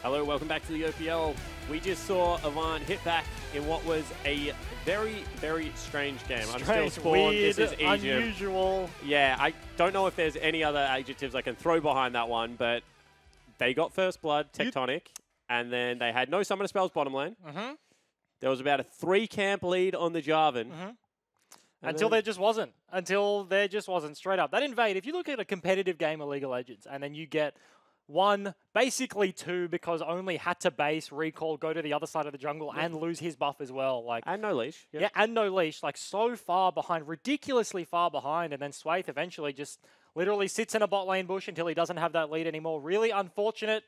Hello, welcome back to the OPL. We just saw Avant hit back in what was a very, very strange game. Strange, I'm still spawned. weird, This is Egypt. unusual. Yeah, I don't know if there's any other adjectives I can throw behind that one, but they got first blood, Tectonic, and then they had no summoner spells bottom lane. There was about a 3-camp lead on the Jarvan. Until there just wasn't. Until there just wasn't, straight up. That invade, if you look at a competitive game of League of Legends, and then you get one, basically two, because only had to base, recall, go to the other side of the jungle, and lose his buff as well. Like, And no leash. yeah, and no leash. Like, so far behind, ridiculously far behind, and then Swaith eventually just literally sits in a bot lane bush until he doesn't have that lead anymore. Really unfortunate.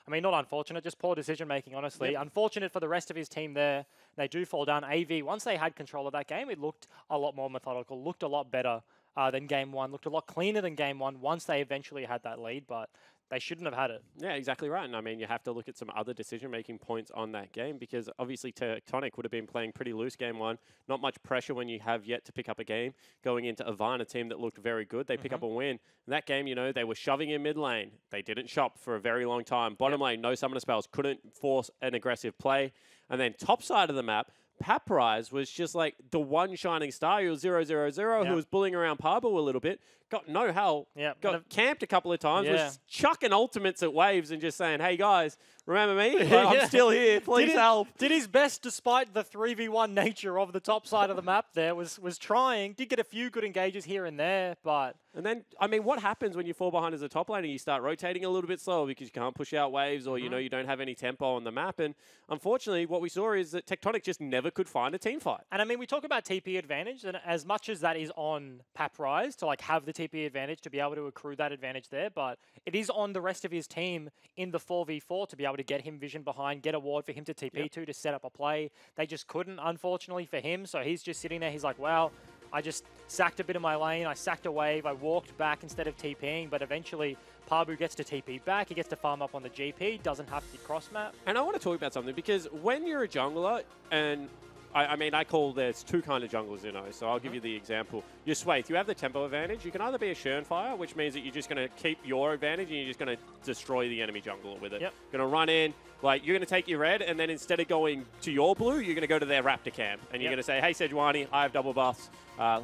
I mean, not unfortunate, just poor decision-making, honestly. Unfortunate for the rest of his team there. They do fall down. AV, once they had control of that game, it looked a lot more methodical, looked a lot better than Game 1, looked a lot cleaner than Game 1 once they eventually had that lead, but they shouldn't have had it. Yeah, exactly right. And I mean, you have to look at some other decision-making points on that game because obviously Tectonic would have been playing pretty loose Game 1. Not much pressure when you have yet to pick up a game. Going into Avant, a team that looked very good, they pick up a win. In that game, you know, they were shoving in mid lane. They didn't shop for a very long time. Bottom lane, no summoner spells, couldn't force an aggressive play. And then top side of the map, Paprise was just like the one shining star. He was 0-0-0, who was bullying around Parbo a little bit. Got no help. Got camped a couple of times. Was chucking ultimates at waves and just saying, hey guys, remember me? Like, I'm still here. Please help. Did his best despite the 3v1 nature of the top side of the map there. Was trying. Did get a few good engages here and there, but... And then, I mean, what happens when you fall behind as a top laner? You start rotating a little bit slower because you can't push out waves or, you know, you don't have any tempo on the map. And unfortunately, what we saw is that Tectonic just never could find a team fight. And I mean, we talk about TP advantage, and as much as that is on Paprise to like have the TP advantage, to be able to accrue that advantage there, but it is on the rest of his team in the 4v4 to be able to get him vision behind, get a ward for him to TP to set up a play. They just couldn't, unfortunately, for him. So he's just sitting there. He's like, wow, I just sacked a bit of my lane. I sacked a wave. I walked back instead of TPing, but eventually Parbu gets to TP back. He gets to farm up on the GP, doesn't have to cross map. And I want to talk about something because when you're a jungler, and I mean, I call there's two kind of junglers, you know, so I'll give you the example. Your Swaith, you have the tempo advantage. You can either be a Shurnfire, which means that you're just going to keep your advantage and you're just going to destroy the enemy jungler with it. You're going to run in, like, you're going to take your red, and then instead of going to your blue, you're going to go to their Raptor camp. And you're going to say, hey, Sejuani, I have double buffs.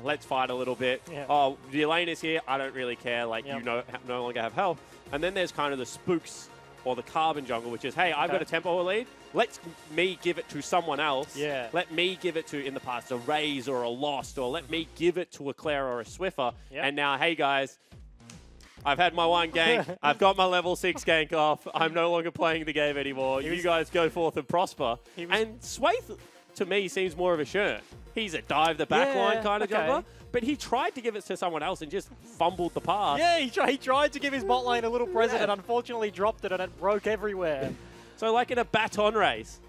Let's fight a little bit. Oh, the lane is here. I don't really care. Like, you no longer have health. And then there's kind of the spooks or the carbon jungle, which is, hey, I've got a tempo lead. Let me give it to someone else. Let me give it to, in the past, a Raze or a Lost, or let me give it to a Claire or a Swiffer. And now, hey, guys, I've had my one gank. I've got my level 6 gank off. I'm no longer playing the game anymore. You guys go forth and prosper. And Swaith, to me, seems more of a Shurn. He's a dive the backline kind of jungler. But he tried to give it to someone else and just fumbled the pass. Yeah, he tried to give his bot lane a little present and unfortunately dropped it and it broke everywhere. So like in a baton race,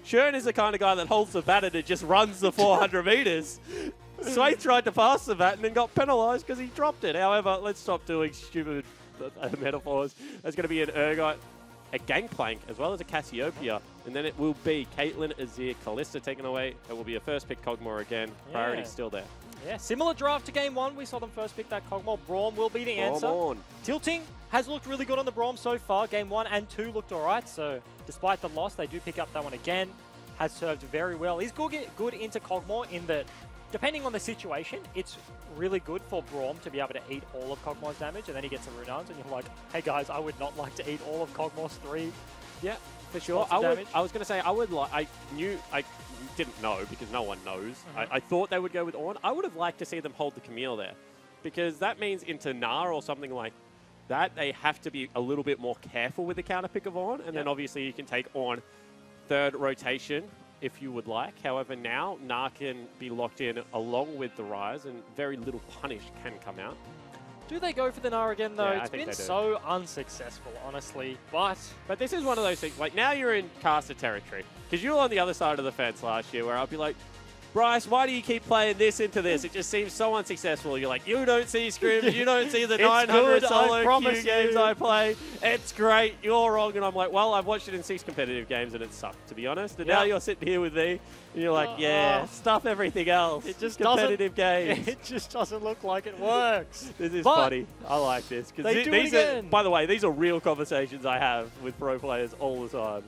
Shurn is the kind of guy that holds the baton and just runs the 400 meters. Swaith tried to pass the baton and got penalized because he dropped it. However, let's stop doing stupid metaphors. There's going to be an Urgot, a Gangplank, as well as a Cassiopeia. And then it will be Caitlyn, Azir, Kalista taken away. It will be a first pick Kog'Maw again. Priority still there. Yeah, similar draft to Game 1. We saw them first pick that Kog'Maw. Braum will be the answer. Tilting has looked really good on the Braum so far. Game 1 and 2 looked alright, so despite the loss, they do pick up that one again. Has served very well. He's good into Kog'Maw in that, depending on the situation, it's really good for Braum to be able to eat all of Kog'Maw's damage, and then he gets a Runans, and you're like, hey guys, I would not like to eat all of Kog'Maw's 3. Yeah, for sure. I was going to say, I didn't know because no one knows. I thought they would go with Ornn. I would have liked to see them hold the Camille there because that means into Gnar or something like that, they have to be a little bit more careful with the counter pick of Ornn. And then obviously you can take Ornn third rotation if you would like. However, now Gnar can be locked in along with the Rise and very little punish can come out. Do they go for the Gnar again, though? It's been so unsuccessful, honestly. But this is one of those things, like, now you're in caster territory. Because you were on the other side of the fence last year where I'll be like, Bryce, why do you keep playing this into this? It just seems so unsuccessful. You're like, you don't see scrims, you don't see the 900 solo queue games I play. It's great, you're wrong. And I'm like, well, I've watched it in 6 competitive games and it sucked, to be honest. And now you're sitting here with me and you're like, yeah, stuff everything else. It just competitive games. It just doesn't look like it works. This is funny. I like this. They do it again. By the way, these are real conversations I have with pro players all the time.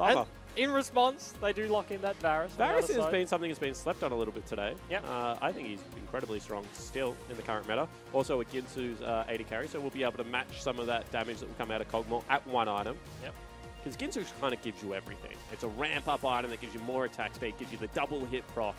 And in response, they do lock in that Varus. Varus has been something that's been slept on a little bit today. Yep. I think he's incredibly strong still in the current meta. Also with Ginsu's 80 carry, so we'll be able to match some of that damage that will come out of Kog'Maw at one item. Yep. Because Ginsu kind of gives you everything. It's a ramp-up item that gives you more attack speed, gives you the double hit proc.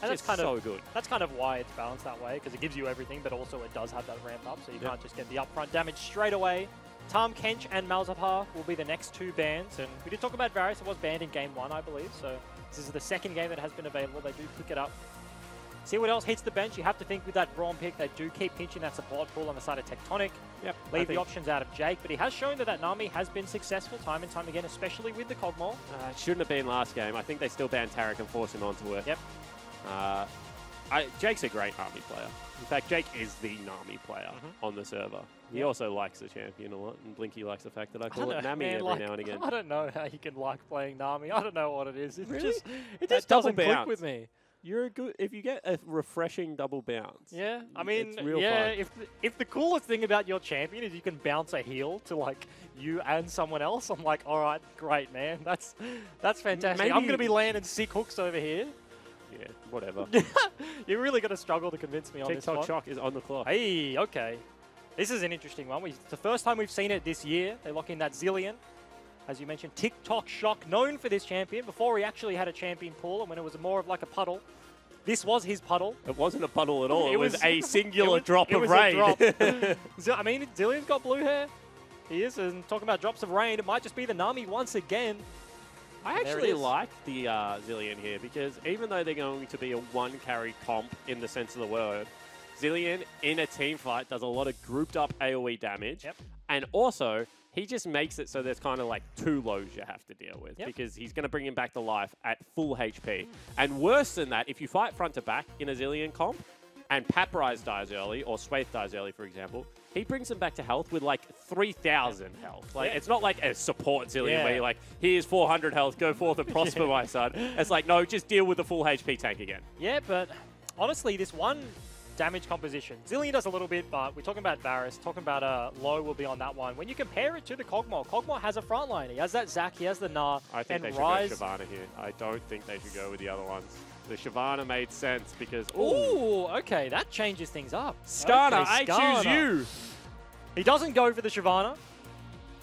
And that's kind of so good. That's kind of why it's balanced that way, because it gives you everything, but also it does have that ramp up, so you can't just get the upfront damage straight away. Tahm Kench and Malzahar will be the next 2 bans, and we did talk about Varus. It was banned in Game 1, I believe, so this is the 2nd game that has been available. They do pick it up. See what else hits the bench. You have to think with that Braum pick, they do keep pinching that support pool on the side of Tectonic. Yep, leave the options out of Jake, but he has shown that Nami has been successful time and time again, especially with the Kog'Maw. It shouldn't have been last game. I think they still banned Taric and force him onto it. Yep. Jake's a great Nami player. In fact, Jake is the Nami player on the server. He also likes the champion a lot, and Blinky likes the fact that I call it Nami every now and again. I don't know how you can like playing Nami. I don't know what it is. It really? It just doesn't click with me. You're good if you get a refreshing double bounce. Yeah, I mean, it's real fun. If the coolest thing about your champion is you can bounce a heal to like you and someone else, I'm like, all right, great, man. That's fantastic. Maybe I'm gonna be landing sick hooks over here. Yeah, whatever. You're really gonna struggle to convince me on this one. TikTok Shock is on the clock. Hey, okay. This is an interesting one. It's the first time we've seen it this year. They lock in that Zilean. As you mentioned, TikTok Shock, known for this champion. Before he actually had a champion pool, and when it was more of like a puddle. This was his puddle. It wasn't a puddle at all. It was a singular drop of rain. I mean, Zilean's got blue hair. He is. And talking about drops of rain, it might just be the Nami once again. I actually like the Zilean here because even though they're going to be a 1-carry comp in the sense of the word, Zilean in a team fight does a lot of grouped up AoE damage. Yep. And also, he just makes it so there's kind of like 2 lows you have to deal with because he's going to bring him back to life at full HP. And worse than that, if you fight front to back in a Zilean comp and Paprise dies early or Swathe dies early, for example, he brings them back to health with like 3,000 health. Like it's not like a support Zilean where you're like, here's 400 health, go forth and prosper, my son. It's like, no, just deal with the full HP tank again. Yeah, but honestly, this one damage composition. Zilean does a little bit, but we're talking about Varus, talking about Low will be on that one. When you compare it to the Kog'Maw, Kog'Maw has a front line. He has that Zac, he has the Gnar, I think they should go Shyvana here. I don't think they should go with the other ones. The Shyvana made sense because... Ooh, okay, that changes things up. Skarner, okay, I choose you! He doesn't go for the Shyvana.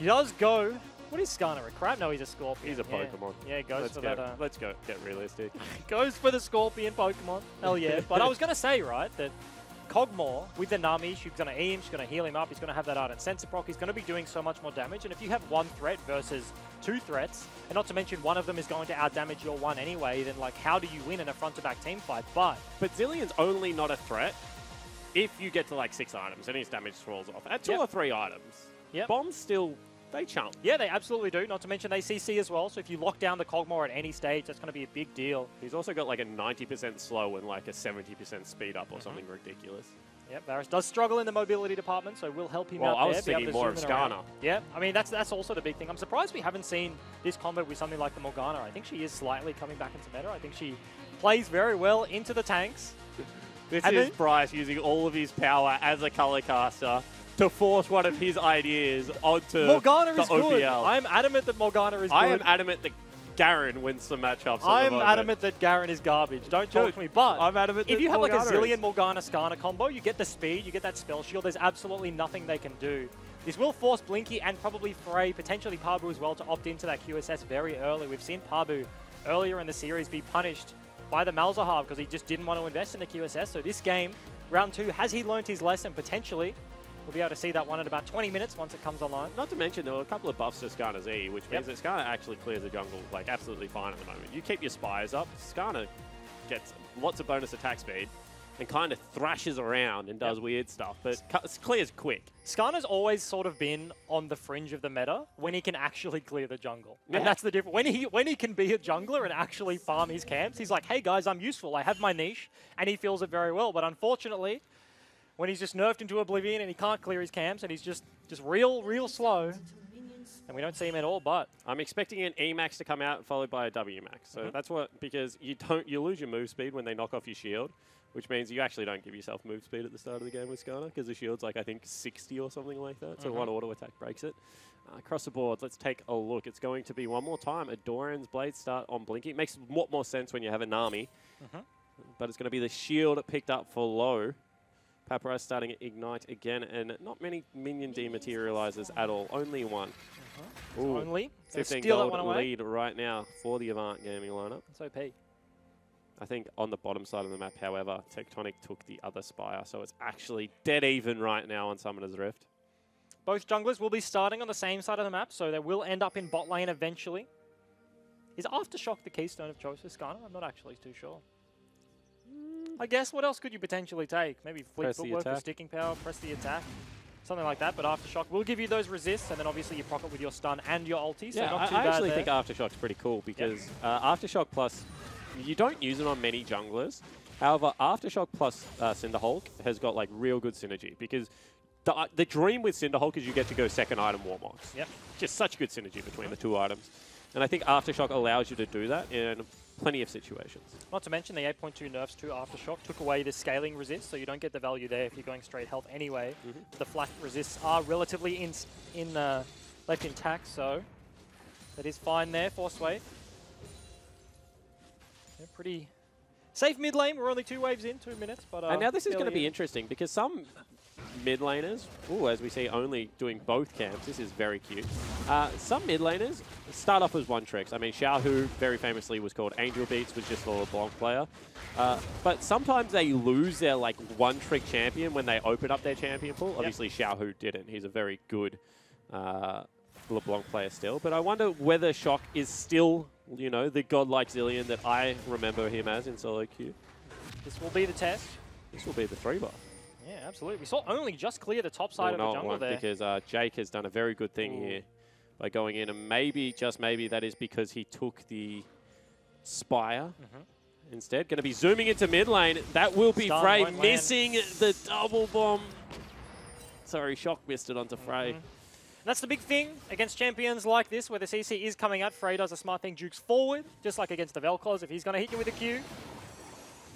He does go... What is Skarner, a crab? No, he's a Scorpion. He's a Pokemon. Yeah, goes for that... Let's go get realistic. Goes for the Scorpion Pokemon. Hell yeah. But I was going to say, right, that Kog'Maw with the Nami, she's going to aim, she's going to heal him up, he's going to have that Ardent Sensor proc, he's going to be doing so much more damage. And if you have 1 threat versus 2 threats, and not to mention one of them is going to outdamage your one anyway, then like how do you win in a front-to-back team fight? But Zilean's only not a threat if you get to like 6 items and his damage falls off. At 2 or 3 items, bombs still, they chump. Yeah, they absolutely do. Not to mention they CC as well, so if you lock down the Kog'Maw at any stage, that's going to be a big deal. He's also got like a 90% slow and like a 70% speed up or something ridiculous. Yep, Varus does struggle in the mobility department, so we'll help him out there. Well, I was thinking more of Skarner. Yeah, I mean, that's also the big thing. I'm surprised we haven't seen this combo with something like the Morgana. I think she is slightly coming back into meta. I think she plays very well into the tanks. This is Bryce using all of his power as a color caster to force one of his ideas onto Morgana the is OPL. Good. I'm adamant that Morgana is good. I am adamant that Garen wins some matchups. I'm adamant that Garen is garbage. Don't talk to me. But I'm adamant if you have Morgana like a Zilean Morgana Skarner combo, you get the speed, you get that spell shield. There's absolutely nothing they can do. This will force Blinky and probably Frey, potentially Pabu as well, to opt into that QSS very early. We've seen Pabu earlier in the series be punished by the Malzahar because he just didn't want to invest in the QSS. So this game, round 2, has he learned his lesson? Potentially. We'll be able to see that one in about 20 minutes once it comes online. Not to mention, there were a couple of buffs to Skarner's E, which means that Skarner actually clears the jungle like absolutely fine at the moment. You keep your Spires up, Skarner gets lots of bonus attack speed, and kind of thrashes around and does weird stuff, but clears quick. Skarner's always sort of been on the fringe of the meta when he can actually clear the jungle. Yeah. And that's the difference. When he can be a jungler and actually farm his camps, he's like, hey guys, I'm useful. I have my niche, and he feels it very well. But unfortunately, when he's just nerfed into oblivion and he can't clear his camps and he's just real slow, and we don't see him at all, but I'm expecting an E max to come out followed by a W max. So that's what, because you lose your move speed when they knock off your shield, which means you actually don't give yourself move speed at the start of the game with Skarner, because the shield's like, I think, 60 or something like that. So one auto attack breaks it. Across the board, let's take a look. It's going to be one more time a Doran's Blade start on Blinky. It makes a lot more sense when you have a Nami. But it's going to be the shield picked up for low. Papyrus starting at Ignite again, and not many minion dematerializers at all. Only one. Ooh, only 15 steal gold that one away. lead right now for the Avant gaming lineup. That's OP. I think on the bottom side of the map, however, Tectonic took the other Spire, so it's actually dead even right now on Summoner's Rift. Both junglers will be starting on the same side of the map, so they will end up in bot lane eventually. Is Aftershock the keystone of choice for Skarner? I'm not actually too sure. I guess, what else could you potentially take? Maybe fleet footwork or sticking power, press the attack. Something like that, but Aftershock will give you those resists, and then obviously you proc it with your stun and your ulti, so not too bad. I actually think Aftershock's pretty cool, because Aftershock plus, you don't use it on many junglers. However, Aftershock plus Cinderhulk has got like real good synergy, because the dream with Cinderhulk is you get to go second item Warmox. Yep. Just such good synergy between the two items. And I think Aftershock allows you to do that in plenty of situations. Not to mention the 8.2 nerfs to Aftershock took away the scaling resist, so you don't get the value there if you're going straight health anyway. The flak resists are relatively left intact, so that is fine there for Swathe. Yeah, pretty safe mid lane. We're only 2 waves in, 2 minutes. But and now this is going to be interesting, because some mid laners, as we see, only doing both camps. This is very cute. Some mid laners start off as one tricks. I mean, Xiaohu very famously was called Angel Beats, was just a LeBlanc player. But sometimes they lose their like one trick champion when they open up their champion pool. Obviously, Xiaohu didn't. He's a very good LeBlanc player still. But I wonder whether Shock is still, you know, the godlike Zillion that I remember him as in solo queue. This will be the test. This will be the 3-bar. Yeah, absolutely. We saw only just clear the top side of the jungle there. Because Jake has done a very good thing here by going in, and maybe, just maybe, that is because he took the Spire instead. Going to be zooming into mid lane. That will be Frey missing the double bomb. Sorry, Shock missed it onto Frey. And that's the big thing against champions like this, where the CC is coming out. Frey does a smart thing, jukes forward, just like against the Vel'Koz. If he's going to hit you with a Q,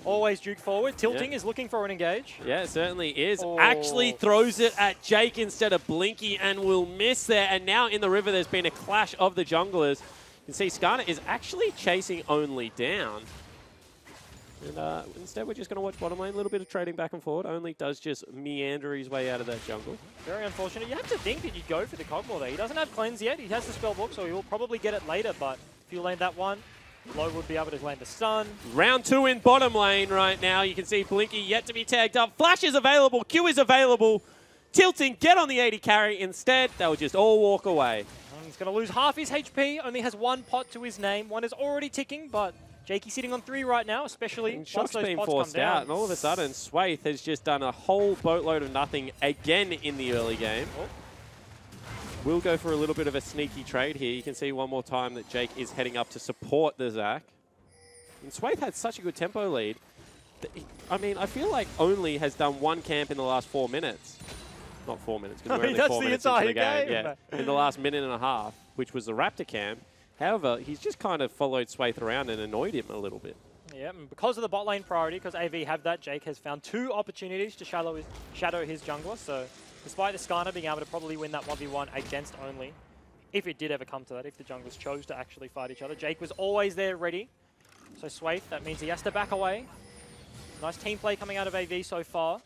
always juke forward. Tilting is looking for an engage. Yeah, it certainly is. Actually throws it at Jake instead of Blinky and will miss there. And now in the river, there's been a clash of the junglers. You can see Skarner is actually chasing only down. And instead, we're just going to watch bottom lane. A little bit of trading back and forward. Only does just meander his way out of that jungle. Very unfortunate. You have to think that you'd go for the Cogmore there. He doesn't have cleanse yet. He has the spell book, so he will probably get it later. But if you land that one, Low would be able to land the stun. Round 2 in bottom lane right now. You can see Blinky yet to be tagged up. Flash is available. Q is available. Tilting, get on the 80 carry. Instead, they'll just all walk away. He's going to lose half his HP. Only has 1 pot to his name. 1 is already ticking, but Jakey's sitting on 3 right now, especially once Shock's those been pots forced come down. out, and all of a sudden, Swathe has just done a whole boatload of nothing again in the early game. We'll go for a little bit of a sneaky trade here. You can see one more time that Jake is heading up to support the Zac. And Swathe had such a good tempo lead. I mean, I feel like Only has done 1 camp in the last 4 minutes. Not 4 minutes, because we're only 4 minutes into the game. Yeah, in the last minute and a half, which was the Raptor camp. However, he's just kind of followed Swathe around and annoyed him a little bit. Yeah, and because of the bot lane priority, because AV have that, Jake has found 2 opportunities to shadow his jungler. So despite the Skarner being able to probably win that 1v1 against Only, if it did ever come to that, if the junglers chose to actually fight each other, Jake was always there ready. So Swathe, that means he has to back away. Nice team play coming out of AV so far,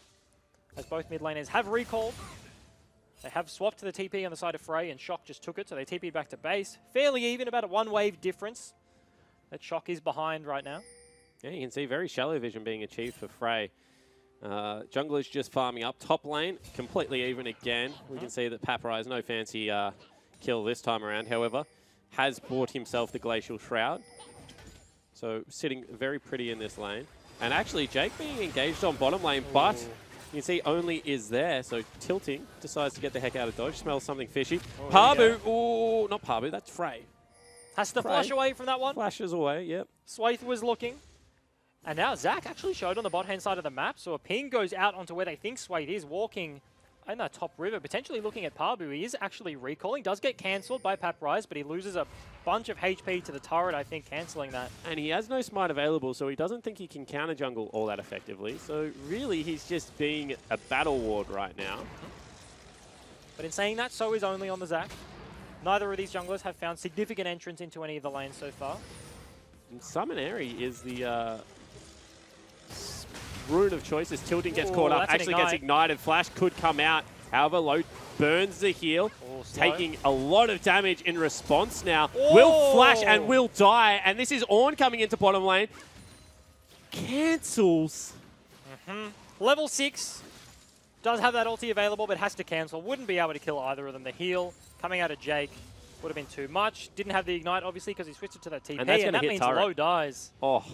as both mid laners have recalled. They have swapped to the TP on the side of Frey, and Shock just took it, so they TP'd back to base. Fairly even, about a 1-wave difference that Shock is behind right now. Yeah, you can see very shallow vision being achieved for Frey. Jungler's just farming up. Top lane, completely even again. We can see that Papyrus, no fancy kill this time around, however, has bought himself the Glacial Shroud. So sitting very pretty in this lane. And actually, Jake being engaged on bottom lane, but you can see only is there. So Tilting decides to get the heck out of dodge. Smells something fishy. Pabu, oh, not Pabu, that's Frey. Has to flash away from that one. Flashes away, yep. Swaith was looking. And now Zach actually showed on the bot-hand side of the map, so a ping goes out onto where they think Swaith is, walking in that top river, potentially looking at Pabu. He is actually recalling, does get cancelled by Paprise, but he loses a bunch of HP to the turret, I think, cancelling that. And he has no smite available, so he doesn't think he can counter jungle all that effectively. So really, he's just being a battle ward right now. But in saying that, so is only on the Zach. Neither of these junglers have found significant entrance into any of the lanes so far. And Summonary is the rune of choice as Tilting gets caught up. Actually gets ignited. Flash could come out. However, Low burns the heal, taking a lot of damage in response now. Will flash and will die. And this is Ornn coming into bottom lane. Cancels. Level 6. Does have that ulti available, but has to cancel. Wouldn't be able to kill either of them. The heal coming out of Jake would have been too much. Didn't have the ignite, obviously, because he switched it to that TP, and that means Low dies. Oh,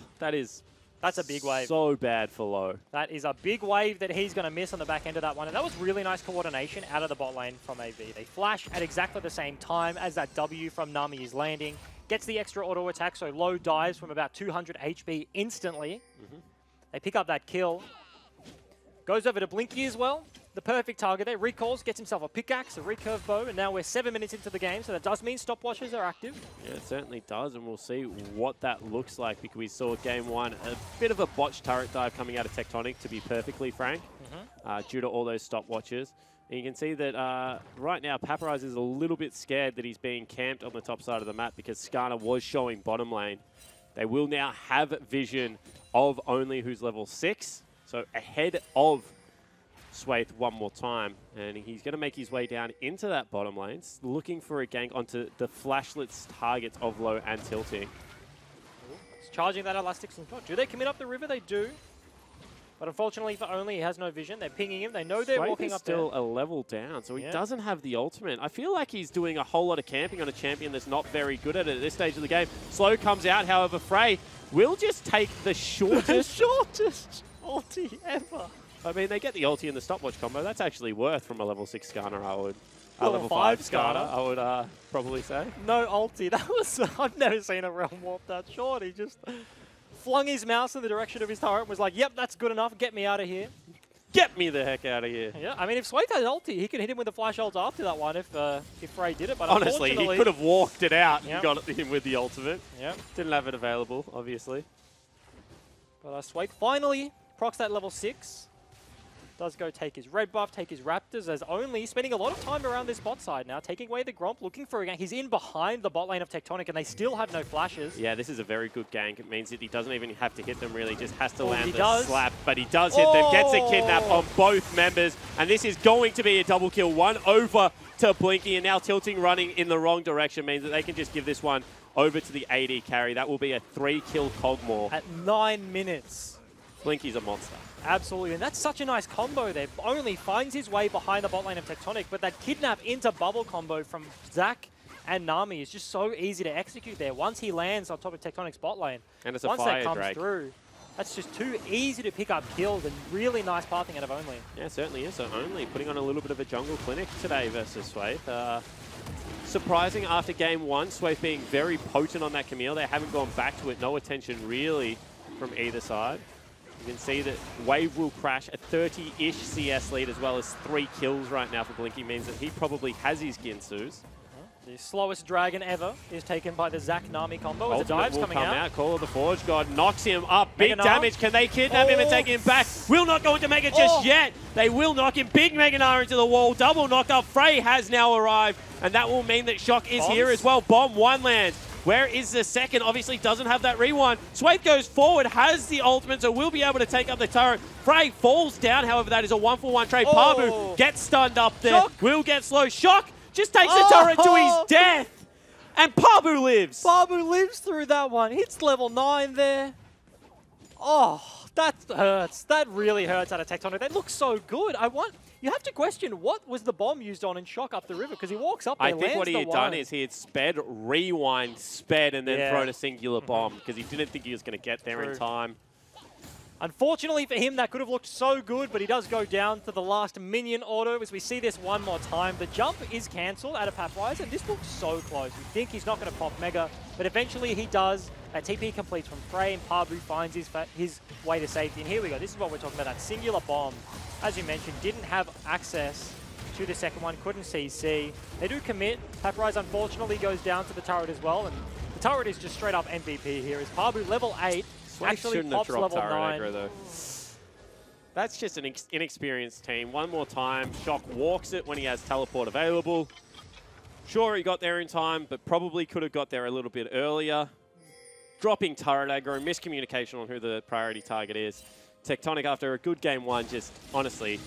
that's a big wave. So bad for Low. That is a big wave that he's going to miss on the back end of that one. And that was really nice coordination out of the bot lane from AV. They flash at exactly the same time as that W from Nami is landing. Gets the extra auto attack, so Low dies from about 200 HP instantly. They pick up that kill. Goes over to Blinky as well. The perfect target there. Recalls, gets himself a pickaxe, a recurve bow, and now we're 7 minutes into the game, so that does mean stopwatches are active. Yeah, it certainly does, and we'll see what that looks like, because we saw game 1 a bit of a botched turret dive coming out of Tectonic, to be perfectly frank, due to all those stopwatches. And you can see that right now, Paprise is a little bit scared that he's being camped on the top side of the map because Skarner was showing bottom lane. They will now have vision of only who's level 6. So ahead of Swaith one more time, and he's going to make his way down into that bottom lane, looking for a gank onto the flashlets targets of Low and Tilting. It's charging that Elastic Slingshot. Do they commit up the river? They do. But unfortunately for Only, he has no vision. They're pinging him. They know they're walking up there. Still a level down, so he doesn't have the ultimate. I feel like he's doing a whole lot of camping on a champion that's not very good at it at this stage of the game. Slow comes out, however, Frey will just take the shortest ulti ever. I mean, they get the ulti and the stopwatch combo. That's actually worth from a level 6 Skarner, I would. Level 5 Skarner, I would probably say. No ulti. That was... I've never seen a realm warp that short. He just flung his mouse in the direction of his turret and was like, yep, that's good enough. Get me out of here. Get me the heck out of here. Yeah, I mean, if Swaith had ulti, he could hit him with a flash ult after that one if Frey did it. But honestly, he could have walked it out and got him with the ultimate. Didn't have it available, obviously. But Swaith finally procs that level 6. Does go take his red buff, take his raptors, as Only spending a lot of time around this bot side now, taking away the Gromp, looking for a gank. He's in behind the bot lane of Tectonic, and they still have no flashes. Yeah, this is a very good gank. It means that he doesn't even have to hit them, really. Just has to land the slap, but he does hit them. Gets a kidnap on both members, and this is going to be a double kill. One over to Blinky, and now Tilting running in the wrong direction means that they can just give this one over to the AD carry. That will be a 3-kill Cogmore. At 9 minutes. Blinky's a monster. Absolutely, and that's such a nice combo there. Only finds his way behind the bot lane of Tectonic, but that kidnap into bubble combo from Zach and Nami is just so easy to execute there. Once he lands on top of Tectonic's bot lane, and it's a once fire that comes drag through, that's just too easy to pick up kills, and really nice pathing out of Only. Yeah, it certainly is. So Only putting on a little bit of a jungle clinic today versus Swaith. Surprising after game 1, Swaith being very potent on that Camille. They haven't gone back to it. No attention really from either side. You can see that Wave will crash a 30-ish CS lead, as well as 3 kills right now for Blinky, means that he probably has his Ginsus. The slowest dragon ever is taken by the Zac Nami combo. As the dive's coming out. Call of the Forge God knocks him up. Big damage. Can they kidnap him and take him back? Will not go into Mega just yet. They will knock him. Big Mega Gnar into the wall. Double knock up. Frey has now arrived, and that will mean that Shock is here as well. Bomb 1 lands. Where is the second? Obviously doesn't have that rewind. Swaith goes forward, has the ultimate, so will be able to take up the turret. Frey falls down, however, that is a 1-for-1 trade. Pabu gets stunned up there. Shock. Will get slow. Shock just takes the turret to his death. And Pabu lives. Pabu lives through that one. Hits level 9 there. Oh, that hurts. That really hurts out of Tectonic. They look so good. You have to question, what was the bomb used on in Shock up the river? Because he walks up there, I think what he had done is he had sped, rewind, sped, and then thrown a singular bomb because he didn't think he was going to get there in time. Unfortunately for him, that could have looked so good, but he does go down to the last minion auto as we see this one more time. The jump is cancelled out of Paprise, and this looks so close. You think he's not going to pop Mega, but eventually he does. That TP completes from Frey, and Parbu finds his way to safety. And here we go. This is what we're talking about, that singular bomb. As you mentioned, didn't have access to the second one, couldn't CC. They do commit. Paprise unfortunately goes down to the turret as well, and the turret is just straight up MVP here. Is Parbu level 8. Actually pops level 9. Aggro, though. That's just an inexperienced team. One more time, Shock walks it when he has teleport available. Sure, he got there in time, but probably could have got there a little bit earlier. Dropping turret aggro, miscommunication on who the priority target is. Tectonic, after a good game 1, just honestly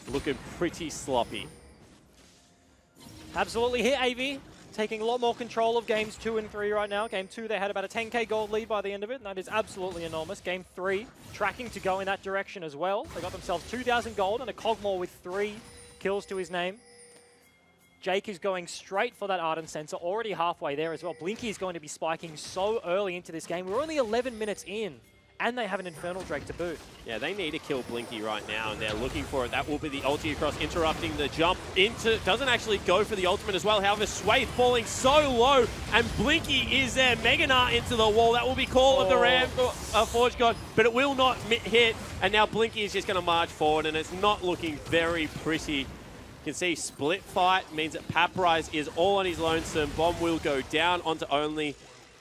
looking pretty sloppy. Absolutely hit AV. Taking a lot more control of games 2 and 3 right now. Game 2, they had about a 10k gold lead by the end of it, and that is absolutely enormous. Game 3, tracking to go in that direction as well. They got themselves 2,000 gold and a Cogmore with 3 kills to his name. Jake is going straight for that Ardent Sensor, already halfway there as well. Blinky is going to be spiking so early into this game. We're only 11 minutes in, and they have an Infernal Drake to boot. Yeah, they need to kill Blinky right now, and they're looking for it. That will be the ulti across, interrupting the jump into... Doesn't actually go for the ultimate as well. However, Swathe falling so low, and Blinky is there. Meganar into the wall. That will be Call of the Ram for Forge God, but it will not hit. And now Blinky is just going to march forward, and it's not looking very pretty. You can see split fight means that Paprise is all on his lonesome. Bomb will go down onto only.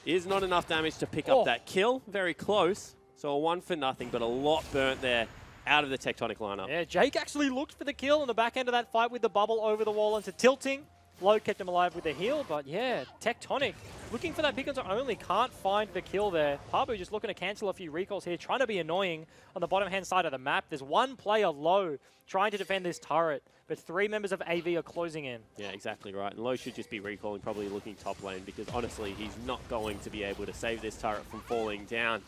Is not enough damage to pick up that kill. Very close. So a 1 for nothing, but a lot burnt there out of the Tectonic lineup. Yeah, Jake actually looked for the kill on the back end of that fight with the bubble over the wall into tilting. Low kept him alive with the heal, but yeah, Tectonic looking for that pick onto only, can't find the kill there. Parbu just looking to cancel a few recalls here, trying to be annoying on the bottom-hand side of the map. There's one player low trying to defend this turret, but 3 members of AV are closing in. Yeah, exactly right. And Low should just be recalling, probably looking top lane, because honestly, he's not going to be able to save this turret from falling down.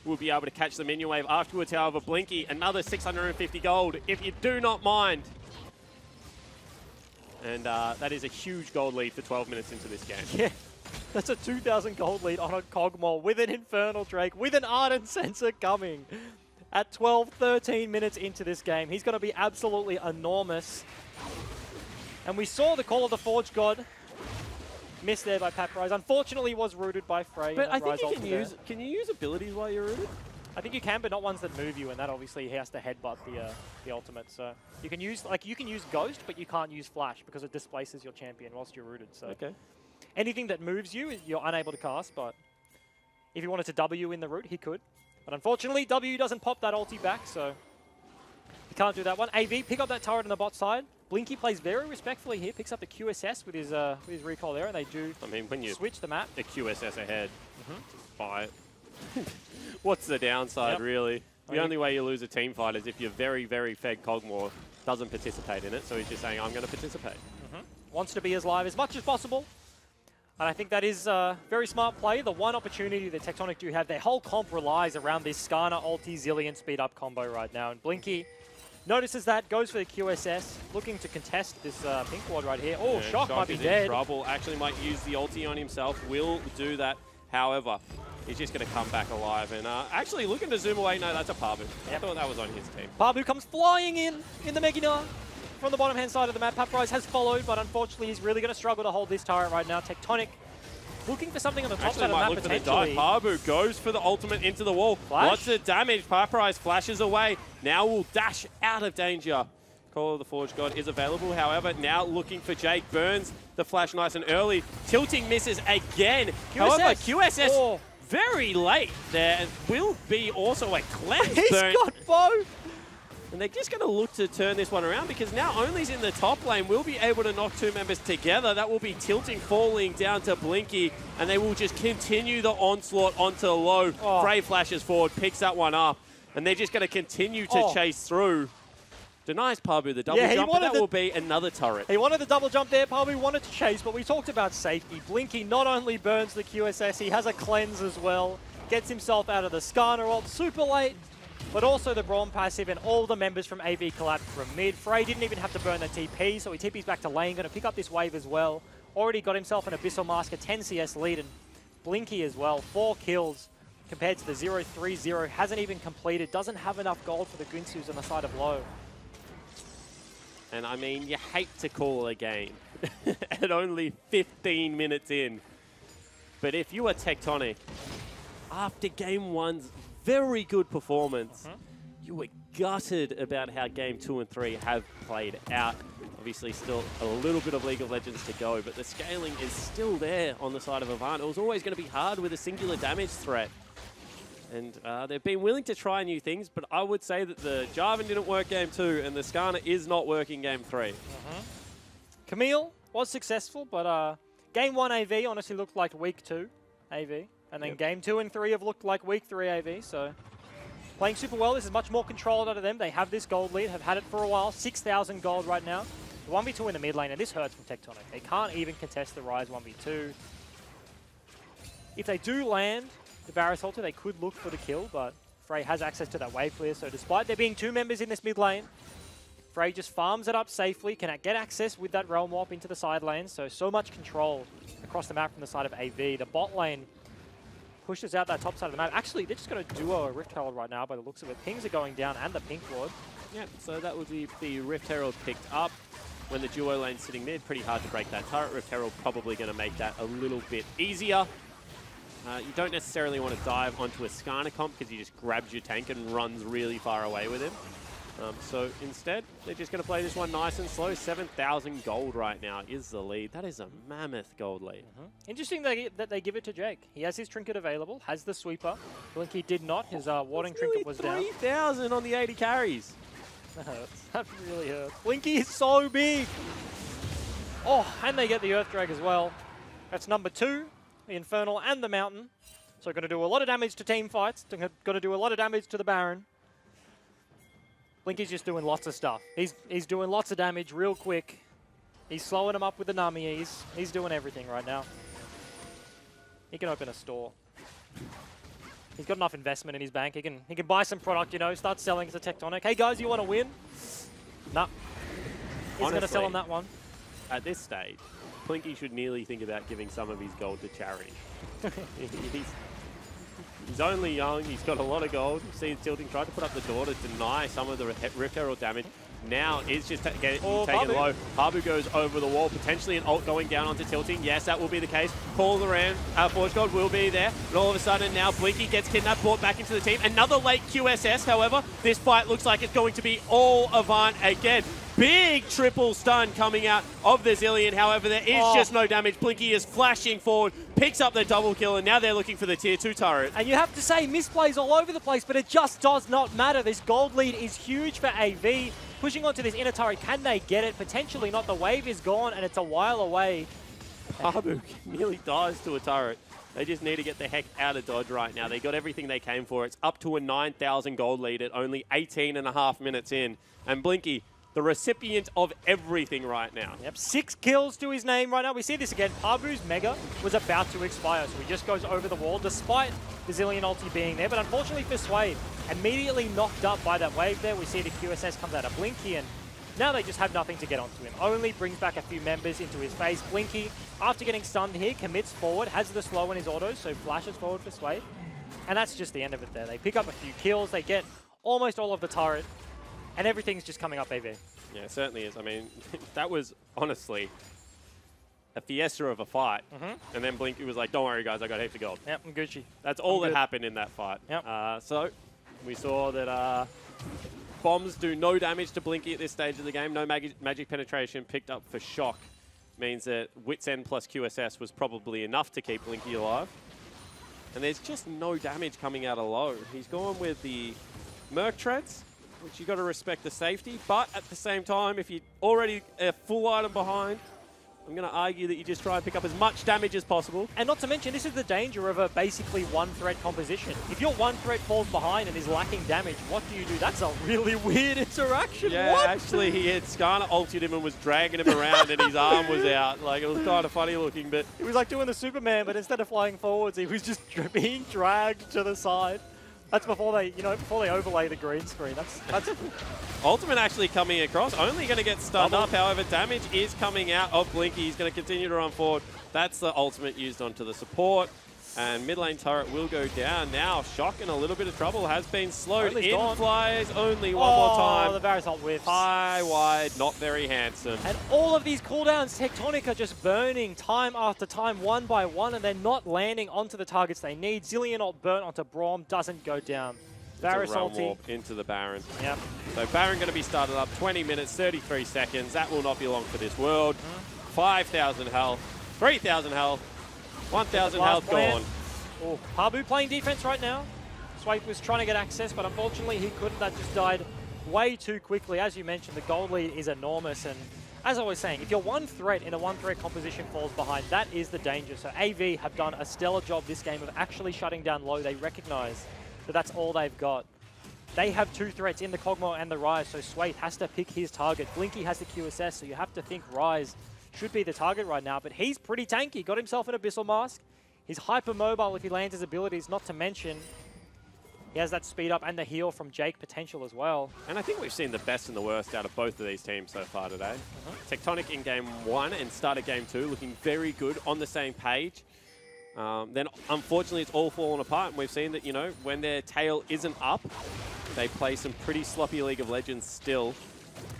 We'll be able to catch the minion wave afterwards, however. Blinky, another 650 gold, if you do not mind. And that is a huge gold lead for 12 minutes into this game. Yeah, that's a 2,000 gold lead on a Cogmore with an Infernal Drake, with an Ardent Sensor coming at 12, 13 minutes into this game. He's going to be absolutely enormous. And we saw the Call of the Forge God missed there by Paprise. Unfortunately, was rooted by Frey. But I think you can you use abilities while you're rooted? I think you can, but not ones that move you, and that obviously he has to headbutt the ultimate. So you can use Ghost, but you can't use Flash because it displaces your champion whilst you're rooted. So anything that moves you, you're unable to cast. But if he wanted to W in the root, he could. But unfortunately, W doesn't pop that ulti back, so he can't do that one. AV, pick up that turret on the bot side. Blinky plays very respectfully here, picks up the QSS with his recall there, and they do when you switch the map. The QSS ahead, fight. What's the downside, really? The only way you lose a team fight is if your very, very fed Cogmore doesn't participate in it, so he's just saying, I'm going to participate. Wants to be as live as much as possible. And I think that is a very smart play. The one opportunity that Tectonic do have, their whole comp relies around this Skarner ulti Zillion speed up combo right now. And Blinky notices that, goes for the QSS, looking to contest this pink ward right here. Oh, Shock might be dead. Trouble. Actually might use the ulti on himself. Will do that. However, he's just going to come back alive. And actually looking to zoom away. No, that's a Parbu. I thought that was on his team. Parbu comes flying in the Meginar from the bottom-hand side of the map. Paprise has followed, but unfortunately he's really going to struggle to hold this turret right now. Tectonic looking for something on the top side of the map potentially. Parbu goes for the ultimate into the wall. Flash? Lots of damage. Paprise flashes away. Now will dash out of danger. Call of the Forge God is available. However, now looking for Jake. Burns the flash nice and early. Tilting misses again. QSS. However, QSS very late there. And will be also a cleanse burn. He's got both. And they're just going to look to turn this one around because now Only's in the top lane. We'll be able to knock 2 members together. That will be Tilting falling down to Blinky, and they will just continue the onslaught onto Low. Frey flashes forward, picks that one up, and they're just going to continue to chase through. Denies Parbu the double jump, but that will be another turret. He wanted the double jump there. Parbu wanted to chase, but we talked about safety. Blinky not only burns the QSS, he has a cleanse as well. Gets himself out of the Skarner ult super late. But also the Braum passive, and all the members from AV collapsed from mid. Frey didn't even have to burn the TP, so he TP's back to lane, going to pick up this wave as well. Already got himself an Abyssal Mask, a 10 CS lead, and Blinky as well. 4 kills compared to the 0-3-0. Hasn't even completed. Doesn't have enough gold for the Guinsoo's on the side of low. And I mean, you hate to call a game at only 15 minutes in. But if you are Tectonic, after game one's very good performance, you were gutted about how game 2 and 3 have played out. Obviously still a little bit of League of Legends to go, but the scaling is still there on the side of Avant. It was always going to be hard with a singular damage threat. And they've been willing to try new things, but I would say that the Jarvan didn't work game 2, and the Skarner is not working game 3. Camille was successful, but game 1 AV honestly looked like week 2 AV. And then game 2 and 3 have looked like week 3 AV, so playing super well. This is much more controlled out of them. They have this gold lead, have had it for a while. 6,000 gold right now. 1v2 in the mid lane, and this hurts from Tectonic. They can't even contest the Rise 1v2. If they do land the Varus ulti, they could look for the kill, but Frey has access to that wave clear, so despite there being 2 members in this mid lane, Frey just farms it up safely, can get access with that Realm Warp into the side lane, so much control across the map from the side of AV. The bot lane pushes out that top side of the map. Actually, they're just going to duo a Rift Herald right now by the looks of it. Pings are going down and the Pink Ward. Yeah, so that would be the Rift Herald picked up. When the duo lane's sitting mid, pretty hard to break that turret. Rift Herald probably going to make that a little bit easier. You don't necessarily want to dive onto a Skarner comp because he just grabs your tank and runs really far away with him. So instead, they're just going to play this one nice and slow. 7,000 gold right now is the lead. That is a mammoth gold lead. Interesting that they give it to Jake. He has his trinket available, has the sweeper. Blinky did not. His warding trinket was down. 3,000 on the 80 carries. That hurts. That really hurts. Blinky is so big. Oh, and they get the Earth Drag as well. That's number 2, the Infernal and the Mountain. So going to do a lot of damage to team fights. Going to do a lot of damage to the Baron. Blinky's just doing lots of stuff. He's doing lots of damage real quick. He's slowing him up with the Nami. He's doing everything right now. He can open a store. He's got enough investment in his bank. He can buy some product, you know, start selling to Tectonic. Hey guys, you want to win? Nah. He's going to sell on that one. At this stage, Blinky should nearly think about giving some of his gold to charity. He's only young, he's got a lot of gold. You see Tilting tried to put up the door to deny some of the Rift Herald damage. Now is just taken low. Habu goes over the wall, potentially an ult going down onto Tilting. Yes, that will be the case. Call around, Forge God will be there. And all of a sudden now Blinky gets kidnapped, brought back into the team. Another late QSS, however. This fight looks like it's going to be all Avant again. Big triple stun coming out of the Zillion. However, there is just no damage. Blinky is flashing forward, picks up the double kill, and now they're looking for the tier 2 turret. And you have to say, misplays all over the place, but it just does not matter. This gold lead is huge for AV. Pushing onto this inner turret, can they get it? Potentially not. The wave is gone, and it's a while away. Habu nearly dies to a turret. They just need to get the heck out of dodge right now. They got everything they came for. It's up to a 9,000 gold lead at only 18.5 minutes in. And Blinky, the recipient of everything right now. Yep, 6 kills to his name right now. We see this again. Habu's Mega was about to expire, so he just goes over the wall, despite the Zillion ulti being there. But unfortunately for Sway, immediately knocked up by that wave there. We see the QSS comes out of Blinky, and now they just have nothing to get onto him. Only brings back a few members into his face. Blinky, after getting stunned here, commits forward, has the slow in his auto, so flashes forward for Sway. And that's just the end of it there. They pick up a few kills, they get almost all of the turret, and everything's just coming up AV. Yeah, it certainly is. I mean, that was honestly a fiesta of a fight. And then Blinky was like, don't worry, guys, I got heaps of gold. Yep, I'm Gucci. That's all that happened in that fight. Yep. So we saw that bombs do no damage to Blinky at this stage of the game. No magic penetration picked up for Shock. Means that Wit's End plus QSS was probably enough to keep Blinky alive. And there's just no damage coming out of low. He's gone with the Merc Treads, which you got to respect the safety, but at the same time, if you're already a full item behind, I'm going to argue that you just try and pick up as much damage as possible. And not to mention, this is the danger of a basically one-threat composition. If your one threat falls behind and is lacking damage, what do you do? That's a really weird interaction. Yeah, what? actually, he had Skarner ulted him and was dragging him around and his arm was out. Like, it was kind of funny looking, but... It was like doing the Superman, but instead of flying forwards, he was just being dragged to the side. That's before they, before they overlay the green screen. That's Ultimate actually coming across, only going to get stunned up. However, damage is coming out of Blinky. He's going to continue to run forward. That's the ultimate used onto the support. And mid lane turret will go down. Now, Shock in a little bit of trouble, has been slowed. Only's In gone. flies only one more time. The Varus whiffs. High, wide, not very handsome. And all of these cooldowns, Tectonic are just burning time after time, one by one, and they're not landing onto the targets they need. Zillion ult burnt onto Braum, doesn't go down. Varus realm ulti. warp into the Baron. Yep. So Baron going to be started up, 20 minutes, 33 seconds. That will not be long for this world. 5,000 health, 3,000 health, 1,000 health gone. Oh, Pabu playing defense right now. Swape was trying to get access, but unfortunately he couldn't. That just died way too quickly. As you mentioned, the gold lead is enormous, and as I was saying, if your one threat in a one-threat composition falls behind, that is the danger. So AV have done a stellar job this game of actually shutting down low. They recognize that that's all they've got. They have two threats in the Kog'Maw and the Ryze, so Swathe has to pick his target. Blinky has the QSS, so you have to think Ryze should be the target right now, but he's pretty tanky. Got himself an Abyssal Mask. He's hyper-mobile if he lands his abilities, not to mention he has that speed up and the heal from Jake potential as well. And I think we've seen the best and the worst out of both of these teams so far today. Tectonic in game 1 and start of game 2 looking very good, on the same page. Then unfortunately it's all fallen apart, and we've seen that, you know, when their tail isn't up, they play some pretty sloppy League of Legends still.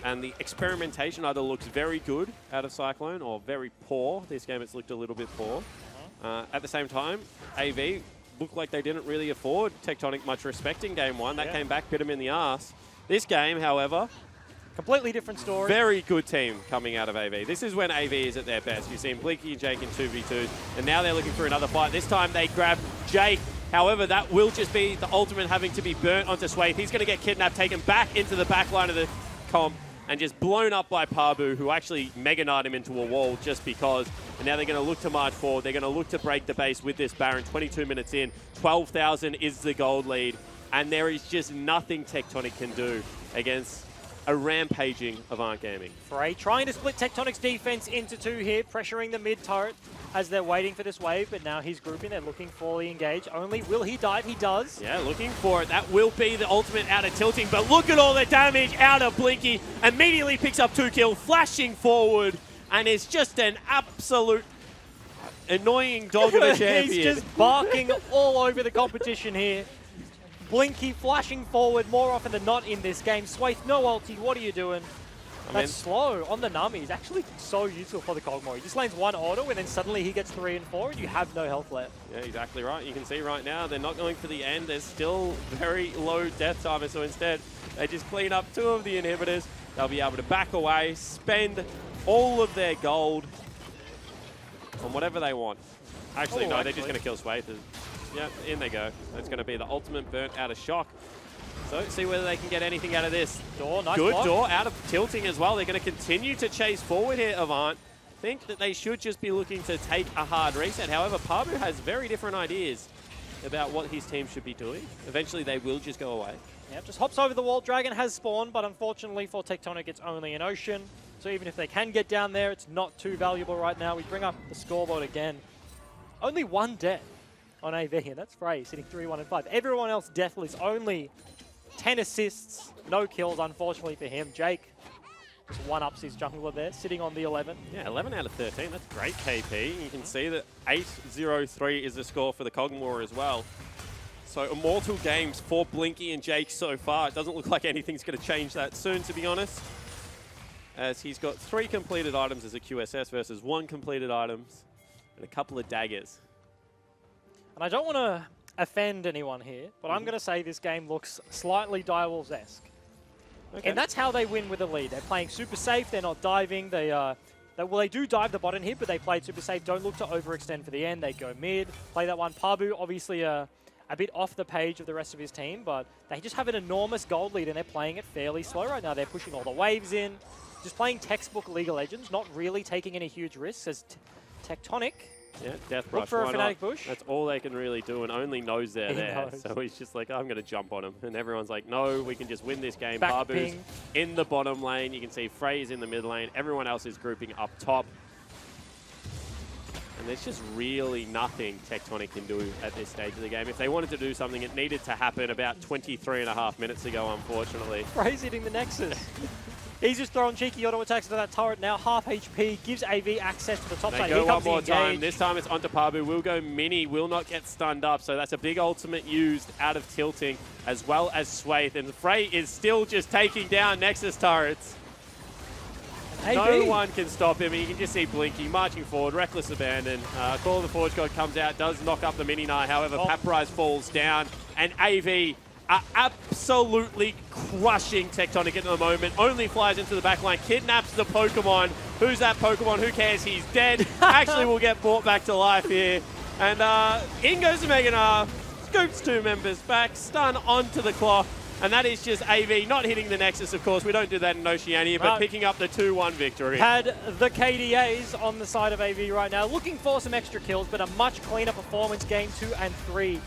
And the experimentation either looks very good out of Cyclone or very poor. This game it's looked a little bit poor. At the same time, AV looked like they didn't really afford Tectonic much respect in game 1. That came back, bit them in the arse. This game, however, completely different story. Very good team coming out of AV. This is when AV is at their best. You've seen Blinky and Jake in 2v2s, and now they're looking for another fight. This time they grab Jake. However, that will just be the ultimate having to be burnt onto Swathe. He's going to get kidnapped, taken back into the back line of the comp, and just blown up by Pabu, who actually Mega Knight him into a wall just because. And now they're going to look to march forward. They're going to look to break the base with this Baron. 22 minutes in, 12,000 is the gold lead. And there is just nothing Tectonic can do against a rampaging Avant Gaming. Frey trying to split Tectonic's defense into two here, pressuring the mid turret as they're waiting for this wave, but now he's grouping, they're looking fully engaged. Only will he dive? He does. Yeah, looking for it. That will be the ultimate out of tilting, but look at all the damage out of Blinky. Immediately picks up 2 kills, flashing forward, and is just an absolute annoying dog of a champion. He's just barking all over the competition here. Blinky flashing forward more often than not in this game. Swathe, no ulti, what are you doing? That's slow on the Nami. He's actually so useful for the Kog'Maw. He just lanes one auto and then suddenly he gets 3 and 4 and you have no health left. Yeah, exactly right. You can see right now they're not going for the end. There's still very low death timer, so instead they just clean up 2 of the inhibitors. They'll be able to back away, spend all of their gold on whatever they want. Actually, no, they're just going to kill Swathe. Yeah, in they go. That's going to be the ultimate burnt out of Shock. So see whether they can get anything out of this. Door, nice Good block. door out of tilting as well. They're going to continue to chase forward here, Avant. Think that they should just be looking to take a hard reset. However, Pabu has very different ideas about what his team should be doing. Eventually, they will just go away. Yeah, just hops over the wall. Dragon has spawned, but unfortunately for Tectonic, it's only an ocean. So even if they can get down there, it's not too valuable right now. We bring up the scoreboard again. Only 1 death on AV here. That's Frey sitting 3-1-5. Everyone else deathless. Only 10 assists, no kills, unfortunately for him. Jake just one-ups his jungler there, sitting on the 11. Yeah, 11 out of 13. That's great KP. You can see that 8-0-3 is the score for the Kog'Maw as well. So immortal games for Blinky and Jake so far. It doesn't look like anything's going to change that soon, to be honest, as he's got 3 completed items as a QSS versus 1 completed items and a couple of daggers. And I don't want to offend anyone here, but I'm going to say this game looks slightly Direwolves-esque. Okay. And that's how they win with a lead. They're playing super safe, they're not diving, well, they do dive the bottom here, but they played super safe, don't look to overextend for the end, they go mid, play that one. Pabu, obviously a bit off the page of the rest of his team, but they just have an enormous gold lead and they're playing it fairly slow right now. They're pushing all the waves in, just playing textbook League of Legends, not really taking any huge risks as Tectonic. Yeah, Death Rush. Look for a Fnatic bush. That's all they can really do, and only knows they're there. Knows. So he's just like, I'm going to jump on him. And everyone's like, no, we can just win this game. Back Pabu's ping. in the bottom lane. You can see Frey's in the mid lane. Everyone else is grouping up top. And there's just really nothing Tectonic can do at this stage of the game. If they wanted to do something, it needed to happen about 23.5 minutes ago, unfortunately. Frey's hitting the Nexus. He's just throwing cheeky auto attacks into that turret now. Half HP gives AV access to the top side. They Here go one comes the more time. engage. This time it's onto Pabu. Will go mini. Will not get stunned up. So that's a big ultimate used out of tilting, as well as Swathe. And Frey is still just taking down Nexus turrets. No one can stop him. You can just see Blinky marching forward, reckless abandon. Call of the Forge God comes out, does knock up the Mini Knight. However, Papyrus falls down, and AV are absolutely crushing Tectonic at the moment. Only flies into the backline, kidnaps the Pokemon. Who's that Pokemon? Who cares? He's dead. Actually will get brought back to life here. And in goes the Mega Gnar, scoops 2 members back, stun onto the clock. And that is just AV not hitting the Nexus, of course. We don't do that in Oceania, but picking up the 2-1 victory. Had the KDAs on the side of AV right now, looking for some extra kills, but a much cleaner performance game 2 and 3.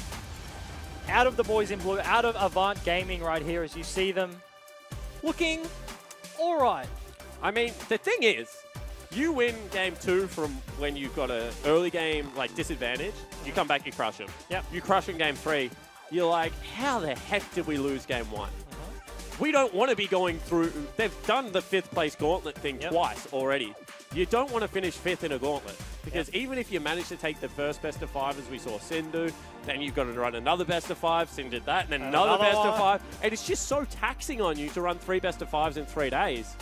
Out of the boys in blue, out of Avant Gaming right here as you see them looking all right. I mean, the thing is, you win game 2 from when you've got an early game like disadvantage, you come back, you crush them. Yep. You crush in game 3. You're like, how the heck did we lose game 1? We don't want to be going through... They've done the 5th place gauntlet thing twice already. You don't want to finish 5th in a gauntlet. Because even if you manage to take the first best of 5, as we saw Sin do, then you've got to run another best of 5. Sin did that, and another best of 5. And it's just so taxing on you to run 3 best of 5s in 3 days.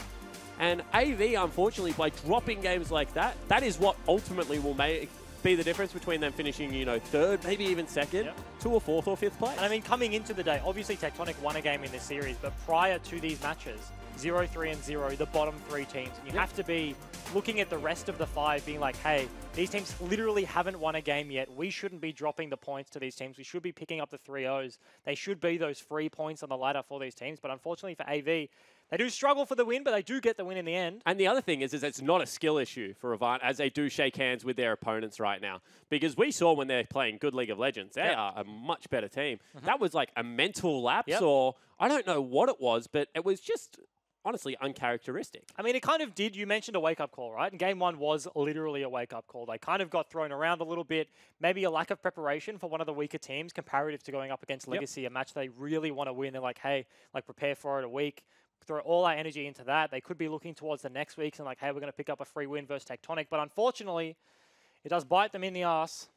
And AV, unfortunately, by dropping games like that, that is what ultimately will be the difference between them finishing, you know, 3rd, maybe even 2nd, to a 4th or 5th place. And I mean, coming into the day, obviously Tectonic won a game in this series, but prior to these matches, 0-3 and 0, the bottom 3 teams, and you have to be looking at the rest of the 5 being like, hey, these teams literally haven't won a game yet. We shouldn't be dropping the points to these teams. We should be picking up the 3-0s. They should be those free points on the ladder for these teams, but unfortunately for AV, they do struggle for the win, but they do get the win in the end. And the other thing is it's not a skill issue for Avant as they do shake hands with their opponents right now. Because we saw when they're playing good League of Legends, they are a much better team. That was like a mental lapse or I don't know what it was, but it was just honestly uncharacteristic. I mean, it kind of did. You mentioned a wake-up call, right? And game 1 was literally a wake-up call. They kind of got thrown around a little bit. Maybe a lack of preparation for one of the weaker teams comparative to going up against Legacy, a match they really want to win. They're like, hey, like prepare for it a week. Throw all our energy into that. They could be looking towards the next weeks and like, hey, we're going to pick up a free win versus Tectonic. But unfortunately, it does bite them in the ass.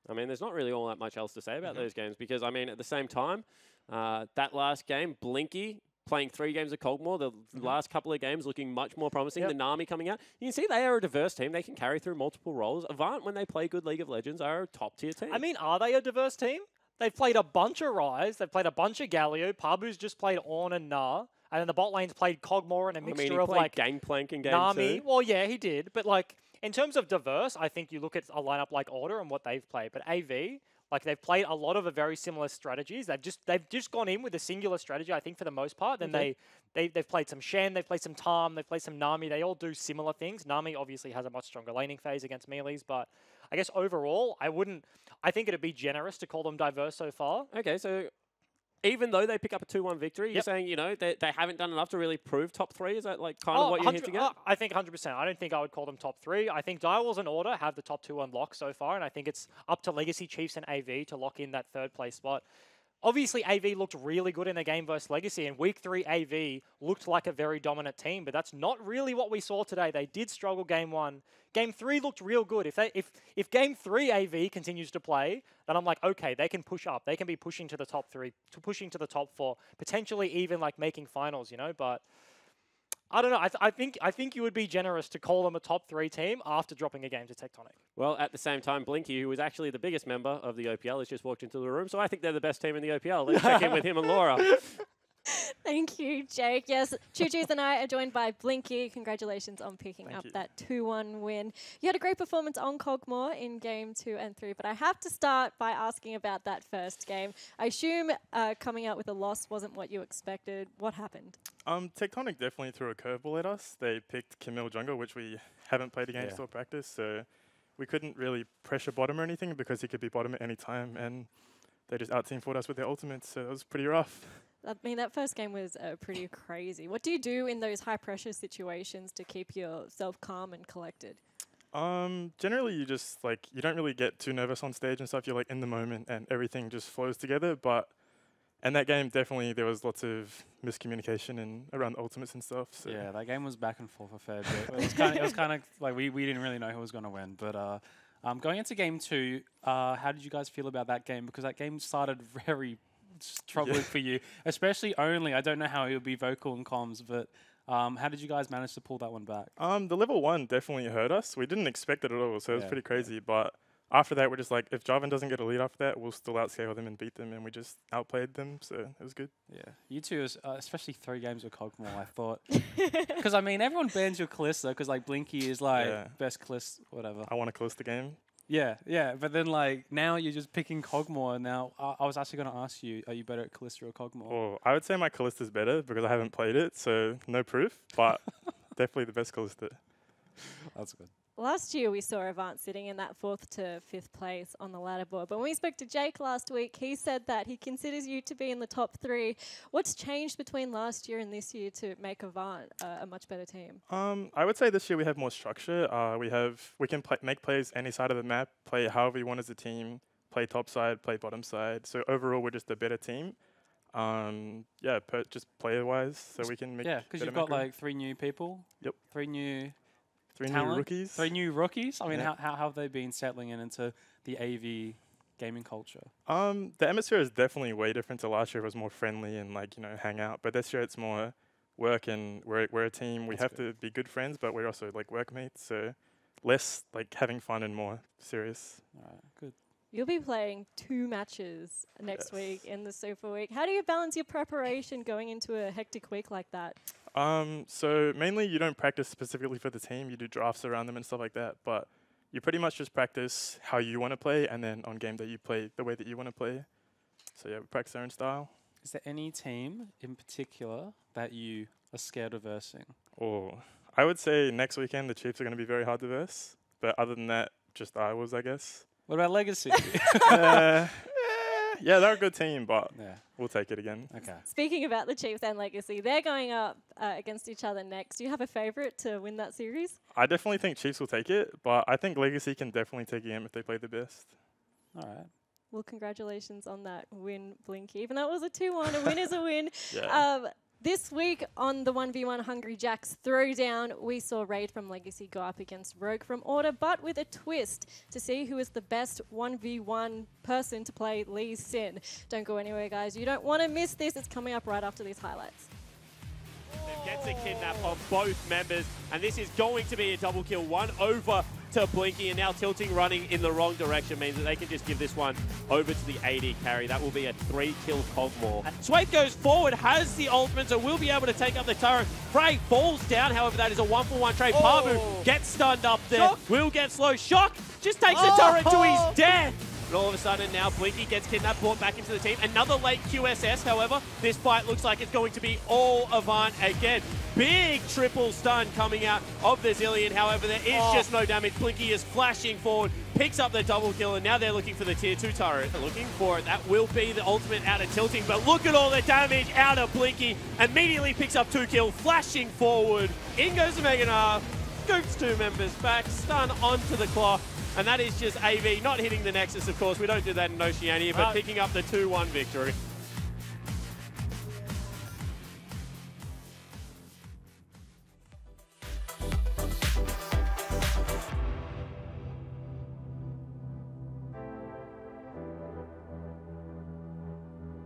I mean, there's not really all that much else to say about those games because, I mean, at the same time, that last game, Blinky playing 3 games of Cogmore, the last couple of games looking much more promising. The Nami coming out. You can see they are a diverse team. They can carry through multiple roles. Avant, when they play good League of Legends, are a top-tier team. I mean, are they a diverse team? They've played a bunch of Ryze. They've played a bunch of Galio. Pabu's just played Ornn and Gnar. And then the bot lane's played Cogmore and a mixture of like Gangplank in game Nami. 2. Well, yeah, he did. But like in terms of diverse, I think you look at a lineup like Order and what they've played. But AV, like they've played a lot of a very similar strategies. They've just gone in with a singular strategy, I think, for the most part. Then they've played some Shen, they've played some Tarm, they've played some Nami. They all do similar things. Nami obviously has a much stronger laning phase against melees, but I guess overall, I think it'd be generous to call them diverse so far. Okay, so even though they pick up a 2-1 victory, you're saying, you know, they haven't done enough to really prove top 3? Is that like kind of what you're hinting at? I think 100%. I don't think I would call them top 3. I think Direwolves and Order have the top 2 unlocked so far, and I think it's up to Legacy, Chiefs, and AV to lock in that 3rd place spot. Obviously, AV looked really good in a game versus Legacy, and Week 3 AV looked like a very dominant team, but that's not really what we saw today. They did struggle game 1. Game 3 looked real good. If game 3 AV continues to play, then I'm like, okay, they can push up. They can be pushing to the top 3, pushing to the top 4, potentially even like making finals, you know, but I don't know. I think you would be generous to call them a top 3 team after dropping a game to Tectonic. Well, at the same time, Blinky, who is actually the biggest member of the OPL, has just walked into the room, so I think they're the best team in the OPL. Let's check in with him and Laura. Thank you, Jake. Yes, Choo-Choos and I are joined by Blinky. Congratulations on picking up that 2-1 win. You had a great performance on Cogmore in game 2 and 3, but I have to start by asking about that first game. I assume coming out with a loss wasn't what you expected. What happened? Tectonic definitely threw a curveball at us. They picked Camille Jungle, which we haven't played against or practiced, so we couldn't really pressure bottom or anything because he could be bottom at any time, and they just out-team fought us with their ultimates, so it was pretty rough. I mean, that first game was pretty crazy. What do you do in those high-pressure situations to keep yourself calm and collected? Generally, you just, you don't really get too nervous on stage and stuff. You're, in the moment and everything just flows together. But And that game, definitely, there was lots of miscommunication and around ultimates and stuff. So. Yeah, that game was back and forth a fair bit. It was kind of like we didn't really know who was going to win. But going into game 2, how did you guys feel about that game? Because that game started very troubling for you, especially only. I don't know how it would be vocal in comms, but how did you guys manage to pull that one back? The level 1 definitely hurt us. We didn't expect it at all, so it was pretty crazy. But after that, we're just like, if Jarvan doesn't get a lead after that, we'll still outscale them and beat them, and we just outplayed them, so it was good. Yeah, you two, especially 3 games with Cogmore, I thought. Because, I mean, everyone bans your Kalista because, like, Blinky is, like, best Kalista, whatever. I want to Kalista game. Yeah, but then, like, now you're just picking Cogmore. Now, I was actually going to ask you, are you better at Kalista or Cogmore? Oh, I would say my Kalista's better because I haven't played it, so no proof, but definitely the best Kalista. That's good. Last year, we saw Avant sitting in that 4th to 5th place on the ladder board. But when we spoke to Jake last week, he said that he considers you to be in the top 3. What's changed between last year and this year to make Avant a much better team? I would say this year we have more structure. We can make plays any side of the map, play however you want as a team, play top side, play bottom side. So overall, we're just a better team. Just player-wise, so we can make. Yeah, because you've got like 3 new people. Yep. 3 new. 3 talent, new rookies. 3 new rookies. I mean, how have they been settling into the AV gaming culture? The atmosphere is definitely way different to last year. It was more friendly and hang out. But this year it's more work, and we're a team. We have to be good friends, but we're also like workmates. So less like having fun and more serious. All right, good. You'll be playing 2 matches next week in the Super Week. How do you balance your preparation going into a hectic week like that? So mainly you don't practice specifically for the team. You do drafts around them and stuff like that. But you pretty much just practice how you want to play, and then on game day you play the way that you want to play. So yeah, we practice our own style. Is there any team in particular that you are scared of versing? Oh, I would say next weekend the Chiefs are going to be very hard to verse. But other than that, just Iowas, I guess. What about Legacy? Yeah, they're a good team, but we'll take it again. Okay. Speaking about the Chiefs and Legacy, they're going up against each other next. Do you have a favourite to win that series? I definitely think Chiefs will take it, but I think Legacy can definitely take a game if they play the best. All right. Well, congratulations on that win, Blinky. Even though it was a 2-1, a win is a win. Yeah. This week on the 1v1 Hungry Jacks Throwdown, we saw Raid from Legacy go up against Rogue from Order, but with a twist to see who is the best 1v1 person to play Lee Sin. Don't go anywhere, guys. You don't want to miss this. It's coming up right after these highlights. Gets a kidnap on both members, and this is going to be a double kill. 1 over to Blinky, and now Tilting running in the wrong direction means that they can just give this one over to the AD carry. That will be a 3-kill Cogmore. Swathe goes forward, has the ultimate, so will be able to take up the turret. Frey falls down, however, that is a 1-for-1 trade. Parvu gets stunned up there, Shock. Will get slow. Shock just takes the turret to his death. And all of a sudden now Blinky gets kidnapped, brought back into the team. Another late QSS, however. This fight looks like it's going to be all Avant again. Big triple stun coming out of the Zillion. However, there is just no damage. Blinky is flashing forward, picks up the double kill, and now they're looking for the tier 2 turret. They're looking for it. That will be the ultimate out of Tilting, but look at all the damage out of Blinky. Immediately picks up 2 kills, flashing forward. In goes the Meganar, scoops 2 members back, stun onto the clock. And that is just AV not hitting the Nexus, of course. We don't do that in Oceania, but picking up the 2-1 victory.